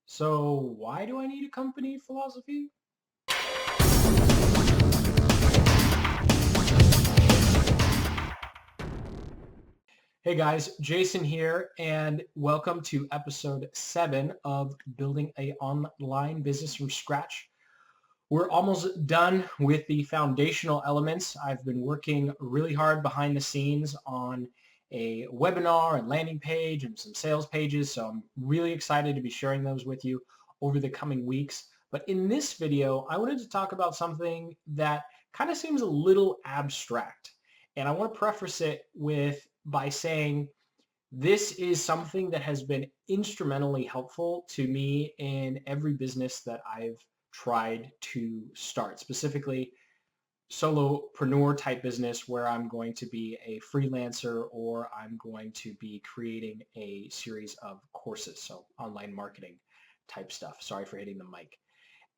So, why do I need a company philosophy? Hey guys, Jason here, and welcome to episode 7 of Building a Online Business from Scratch. We're almost done with the foundational elements. I've been working really hard behind the scenes on a webinar and landing page and some sales pages, so I'm really excited to be sharing those with you over the coming weeks. But in this video, I wanted to talk about something that kind of seems a little abstract. And I want to preface it by saying this is something that has been instrumentally helpful to me in every business that I've tried to start, specifically solopreneur type business where I'm going to be a freelancer or I'm going to be creating a series of courses, so online marketing type stuff. Sorry for hitting the mic.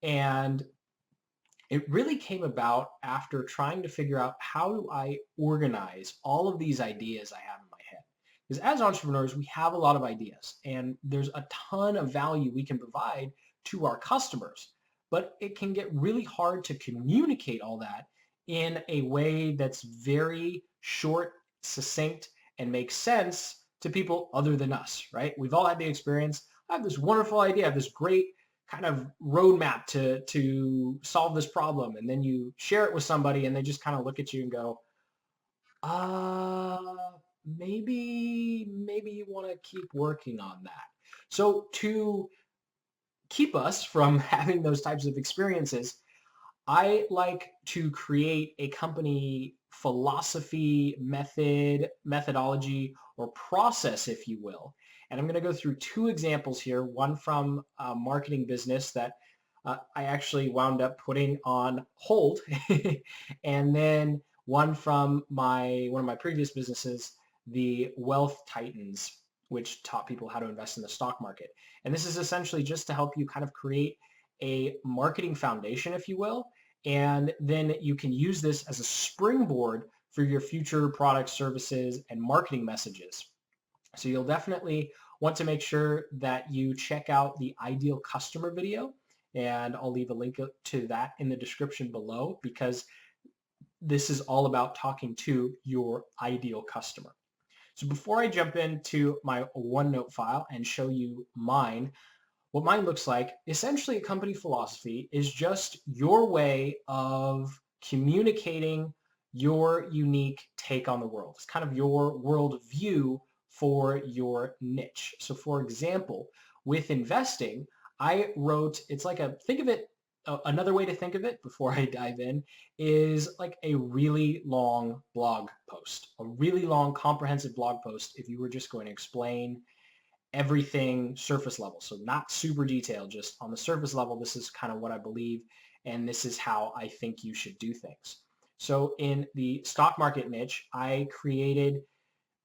And it really came about after trying to figure out how do I organize all of these ideas I have in my head. Because as entrepreneurs, we have a lot of ideas and there's a ton of value we can provide to our customers. But it can get really hard to communicate all that in a way that's very short, succinct, and makes sense to people other than us, right? We've all had the experience. I have this wonderful idea. I have this great kind of roadmap to solve this problem, and then you share it with somebody and they just kind of look at you and go, uh maybe you want to keep working on that. So to keep us from having those types of experiences, I like to create a company philosophy, methodology, or process, if you will. And I'm going to go through two examples here, one from a marketing business that I actually wound up putting on hold, and then one from one of my previous businesses, the Wealth Titans, which taught people how to invest in the stock market. And this is essentially just to help you kind of create a marketing foundation, if you will, and then you can use this as a springboard for your future products, services, and marketing messages. So you'll definitely want to make sure that you check out the ideal customer video, and I'll leave a link to that in the description below because this is all about talking to your ideal customer. So before I jump into my OneNote file and show you mine, what mine looks like, essentially a company philosophy is just your way of communicating your unique take on the world. It's kind of your world view for your niche. So for example, with investing, I wrote, it's like think of it, another way to think of it before I dive in is like a really long blog post, a really long comprehensive blog post if you were just going to explain everything surface level. So not super detailed, just on the surface level, this is kind of what I believe, and this is how I think you should do things. So in the stock market niche, I created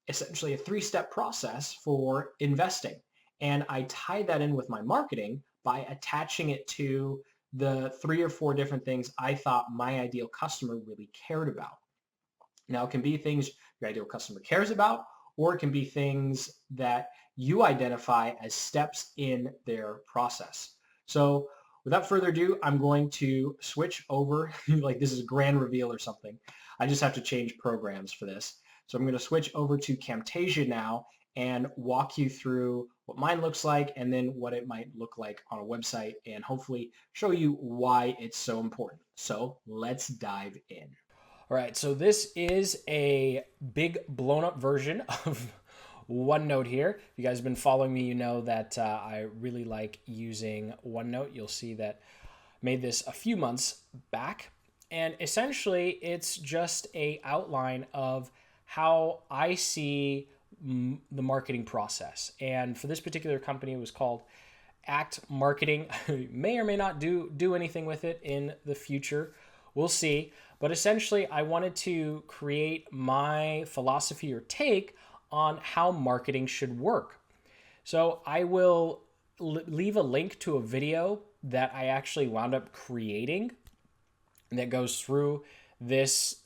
essentially a three-step process for investing. And I tied that in with my marketing by attaching it to the 3 or 4 different things I thought my ideal customer really cared about. Now, it can be things your ideal customer cares about, or it can be things that you identify as steps in their process. So without further ado, I'm going to switch over, like this is a grand reveal or something. I just have to change programs for this. So I'm going to switch over to Camtasia now and walk you through what mine looks like and then what it might look like on a website and hopefully show you why it's so important. So let's dive in. All right, so this is a big blown up version of OneNote here. If you guys have been following me, you know that I really like using OneNote. You'll see that I made this a few months back. And essentially, it's just a outline of how I see the marketing process. And for this particular company, it was called Act Marketing. May or may not do anything with it in the future. We'll see. But essentially, I wanted to create my philosophy or take on how marketing should work. So I will leave a link to a video that I actually wound up creating that goes through this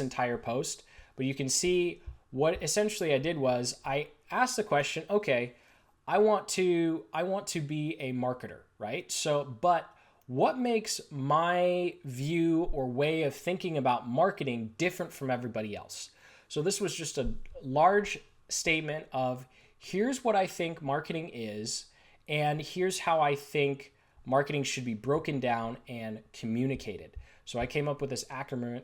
entire post. But you can see what essentially I did was I asked the question, okay, I want to be a marketer, right? So, but what makes my view or way of thinking about marketing different from everybody else? So this was just a large statement of here's what I think marketing is, and here's how I think marketing should be broken down and communicated. So I came up with this acronym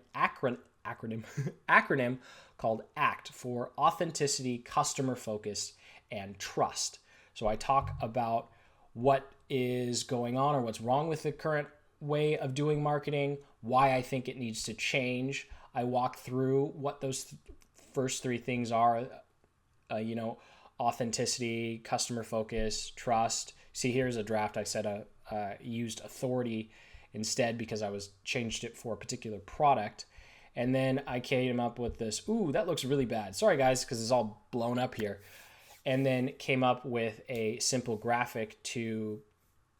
called ACT for authenticity, customer focus, and trust. So I talk about what is going on or what's wrong with the current way of doing marketing, why I think it needs to change. I walk through what those first three things are, authenticity, customer focus, trust. See, here's a draft. I said used authority instead because I was changed it for a particular product. And then I came up with this, ooh, that looks really bad. Sorry guys, because it's all blown up here. And then came up with a simple graphic to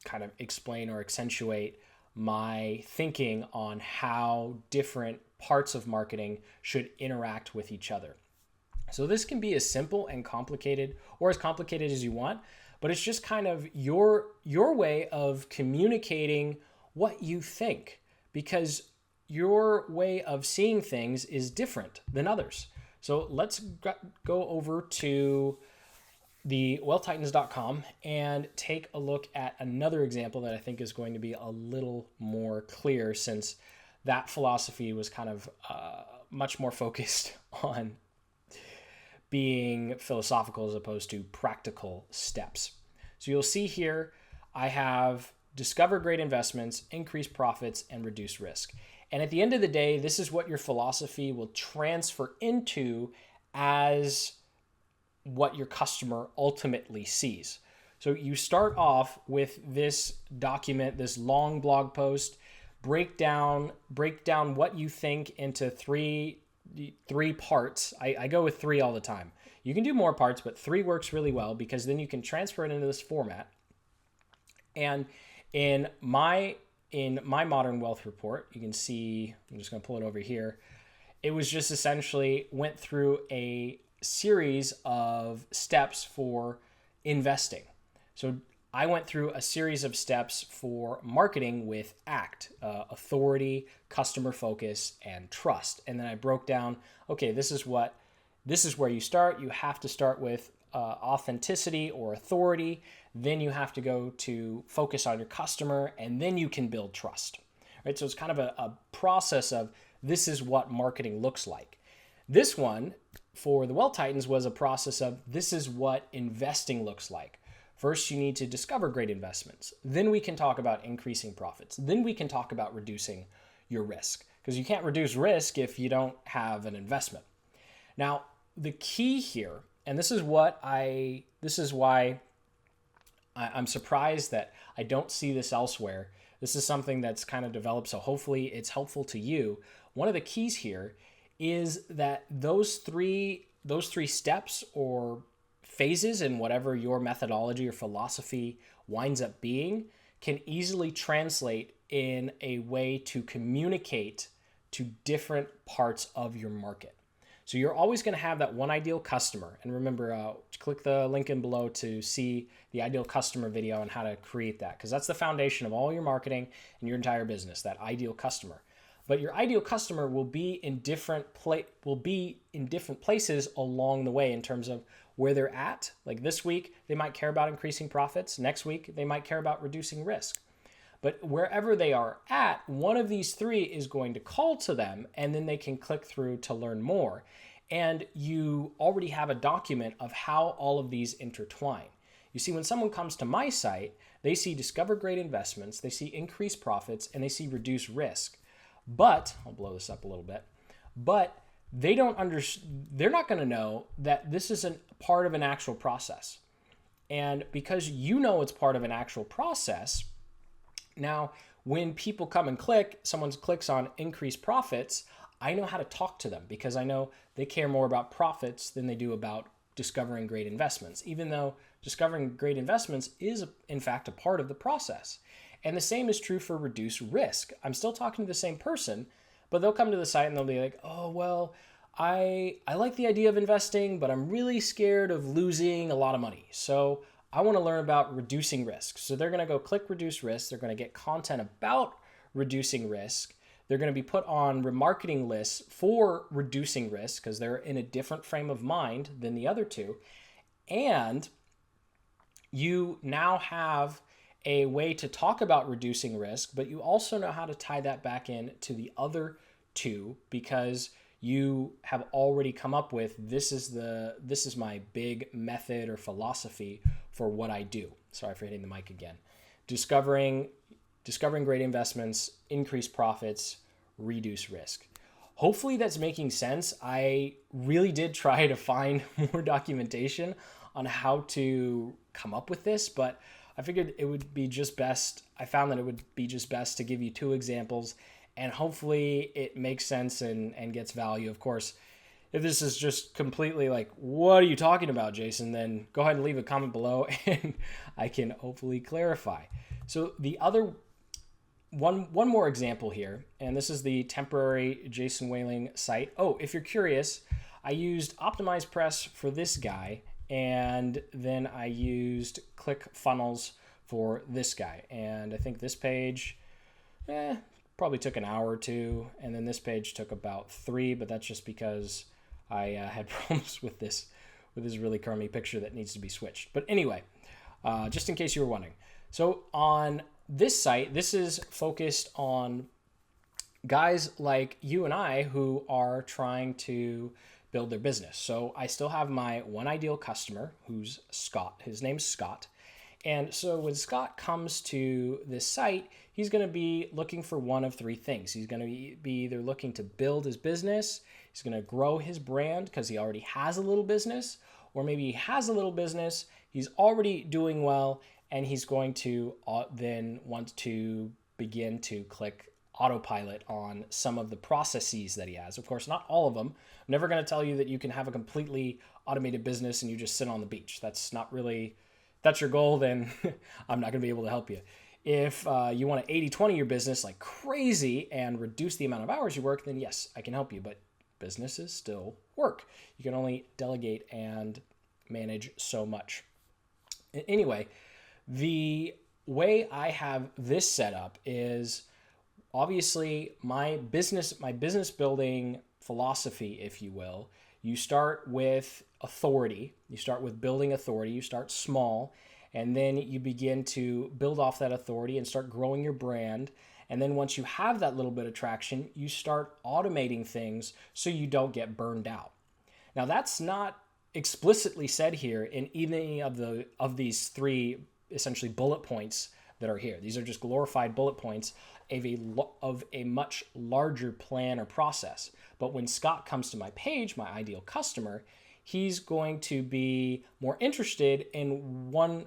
kind of explain or accentuate my thinking on how different parts of marketing should interact with each other. So this can be as simple and complicated or as complicated as you want, but it's just kind of your way of communicating what you think, because your way of seeing things is different than others. So let's go over to the wealthtitans.com and take a look at another example that I think is going to be a little more clear, since that philosophy was kind of much more focused on being philosophical as opposed to practical steps. So you'll see here, I have discover great investments, increase profits, and reduce risk. And at the end of the day, this is what your philosophy will transfer into as what your customer ultimately sees. So you start off with this document, this long blog post, break down what you think into three parts. I go with three all the time. You can do more parts, but three works really well because then you can transfer it into this format. And in my modern wealth report, you can see, I'm just going to pull it over here. It was just essentially went through a series of steps for investing. So I went through a series of steps for marketing with ACT, authority, customer focus, and trust. And then I broke down, okay, this is where you start. You have to start with authenticity or authority. Then you have to go to focus on your customer, and then you can build trust. Right? So it's kind of a process of this is what marketing looks like. This one for the Wealth Titans was a process of this is what investing looks like. First, you need to discover great investments. Then we can talk about increasing profits. Then we can talk about reducing your risk, because you can't reduce risk if you don't have an investment. Now, the key here, and this is why I'm surprised that I don't see this elsewhere. This is something that's kind of developed, so hopefully it's helpful to you. One of the keys here is that those three steps or phases in whatever your methodology or philosophy winds up being can easily translate in a way to communicate to different parts of your market. So you're always going to have that one ideal customer. And remember, click the link in below to see the ideal customer video and how to create that, because that's the foundation of all your marketing and your entire business, that ideal customer. But your ideal customer will be in different places along the way in terms of where they're at. Like this week, they might care about increasing profits. Next week, they might care about reducing risk. But wherever they are at, one of these three is going to call to them, and then they can click through to learn more. And you already have a document of how all of these intertwine. You see, when someone comes to my site, they see discover great investments, they see increased profits, and they see reduce risk. But, I'll blow this up a little bit, but they're not going to know that this is part of an actual process. And because you know it's part of an actual process, now when people come and someone clicks on increased profits, I know how to talk to them because I know they care more about profits than they do about discovering great investments, even though discovering great investments is in fact a part of the process. And the same is true for reduce risk. I'm still talking to the same person, but they'll come to the site and they'll be like, oh, well, I like the idea of investing, but I'm really scared of losing a lot of money. So I want to learn about reducing risk. So they're going to go click reduce risk. They're going to get content about reducing risk. They're going to be put on remarketing lists for reducing risk because they're in a different frame of mind than the other two. And you now have a way to talk about reducing risk, but you also know how to tie that back in to the other two because you have already come up with this is my big method or philosophy for what I do. Sorry for hitting the mic again. Discovering great investments, increase profits, reduce risk. Hopefully that's making sense. I really did try to find more documentation on how to come up with this, but I figured it would be just best. I found that it would be just best to give you two examples, and hopefully it makes sense and gets value. Of course, if this is just completely like, what are you talking about, Jason, then go ahead and leave a comment below and I can hopefully clarify. So the other one more example here, and this is the temporary Jason Whaling site. Oh, if you're curious, I used OptimizePress for this guy, and then I used ClickFunnels for this guy. And I think this page probably took an hour or two, and then this page took about 3, but that's just because I had problems with this really crummy picture that needs to be switched. But anyway, just in case you were wondering. So on this site, this is focused on guys like you and I who are trying to build their business. So I still have my one ideal customer who's Scott. His name's Scott. And so when Scott comes to this site, he's going to be looking for one of 3 things. He's going to be either looking to build his business, he's going to grow his brand because he already has a little business, or maybe he has a little business, he's already doing well, and he's going to then want to begin to click autopilot on some of the processes that he has. Of course, not all of them. I'm never going to tell you that you can have a completely automated business and you just sit on the beach. That's not really, that's your goal, then I'm not going to be able to help you. If you want to 80-20 your business like crazy and reduce the amount of hours you work, then yes, I can help you. But businesses still work. You can only delegate and manage so much. Anyway, the way I have this set up is obviously my business building philosophy, if you will. You start with authority. You start with building authority. You start small, and then you begin to build off that authority and start growing your brand. And then once you have that little bit of traction, you start automating things so you don't get burned out. Now, that's not explicitly said here in any of these 3 essentially bullet points that are here. These are just glorified bullet points of a much larger plan or process. But when Scott comes to my page, my ideal customer, he's going to be more interested in one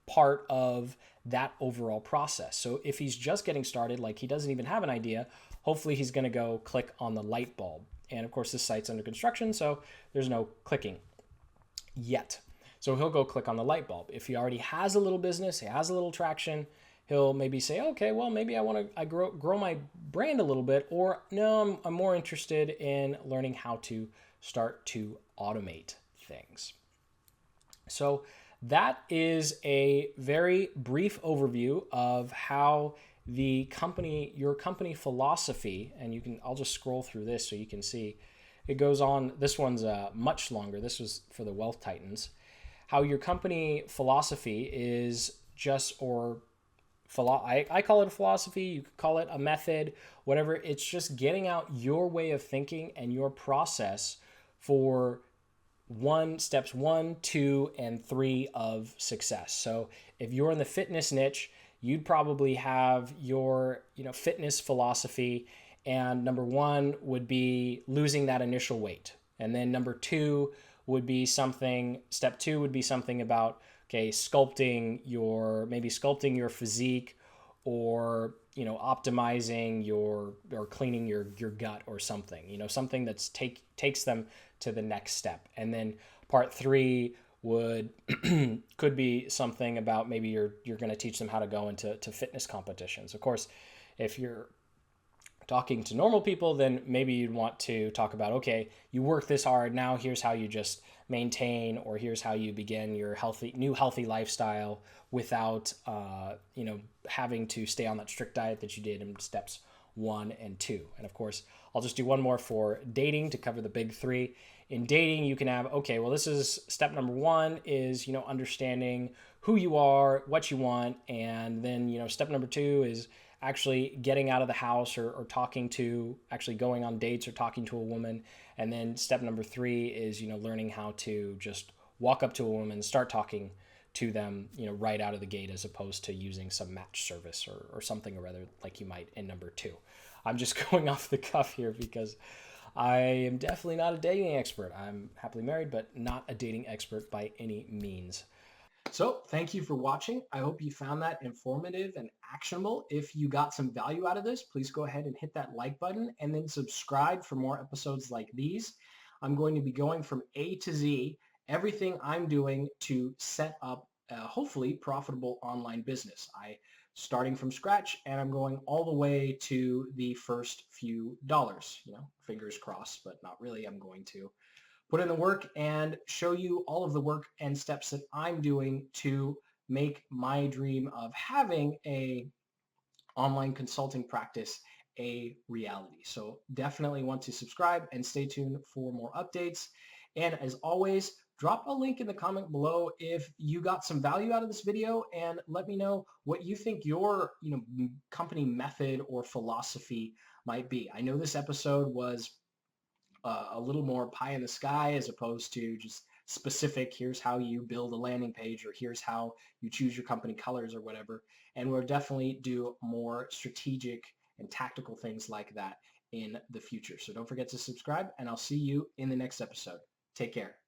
part of that overall process. So if he's just getting started, like he doesn't even have an idea, hopefully he's going to go click on the light bulb. And of course, this site's under construction, so there's no clicking yet. So he'll go click on the light bulb. If he already has a little business, he has a little traction, he'll maybe say, okay, well, maybe I grow my brand a little bit, or no, I'm more interested in learning how to start to automate things. So that is a very brief overview of how your company philosophy, and I'll just scroll through this so you can see. It goes on. This one's much longer. This was for the Wealth Titans. How your company philosophy is I call it a philosophy. You could call it a method, whatever. It's just getting out your way of thinking and your process for steps 1, 2, and 3 of success. So if you're in the fitness niche, you'd probably have your fitness philosophy, and number 1 would be losing that initial weight, and then number 2 would be step 2 would be something about sculpting your physique, or optimizing or cleaning your gut or something, something that's takes them to the next step. And then part 3 could be something about maybe you're going to teach them how to go into fitness competitions. Of course, if you're talking to normal people, then maybe you'd want to talk about, okay, you work this hard, now here's how you just maintain, or here's how you begin your new healthy lifestyle without having to stay on that strict diet that you did in steps 1 and 2. And of course, I'll just do one more for dating to cover the big three. In dating, you can have, okay, well, this is step number 1 is, understanding who you are, what you want. And then, step number 2 is actually getting out of the house, or talking to, actually going on dates or talking to a woman. And then step number 3 is, learning how to just walk up to a woman and start talking to them, right out of the gate, as opposed to using some match service or something or other like you might in number 2. I'm just going off the cuff here because I am definitely not a dating expert. I'm happily married, but not a dating expert by any means. So thank you for watching. I hope you found that informative and actionable. If you got some value out of this, please go ahead and hit that like button and then subscribe for more episodes like these. I'm going to be going from A to Z, everything I'm doing to set up a hopefully profitable online business. Starting from scratch, and I'm going all the way to the first few dollars. Fingers crossed, but not really. I'm going to put in the work and show you all of the work and steps that I'm doing to make my dream of having a online consulting practice a reality. So definitely want to subscribe and stay tuned for more updates. And as always, drop a link in the comment below if you got some value out of this video, and let me know what you think your company method or philosophy might be. I know this episode was a little more pie in the sky as opposed to just specific, here's how you build a landing page, or here's how you choose your company colors or whatever. And we'll definitely do more strategic and tactical things like that in the future. So don't forget to subscribe, and I'll see you in the next episode. Take care.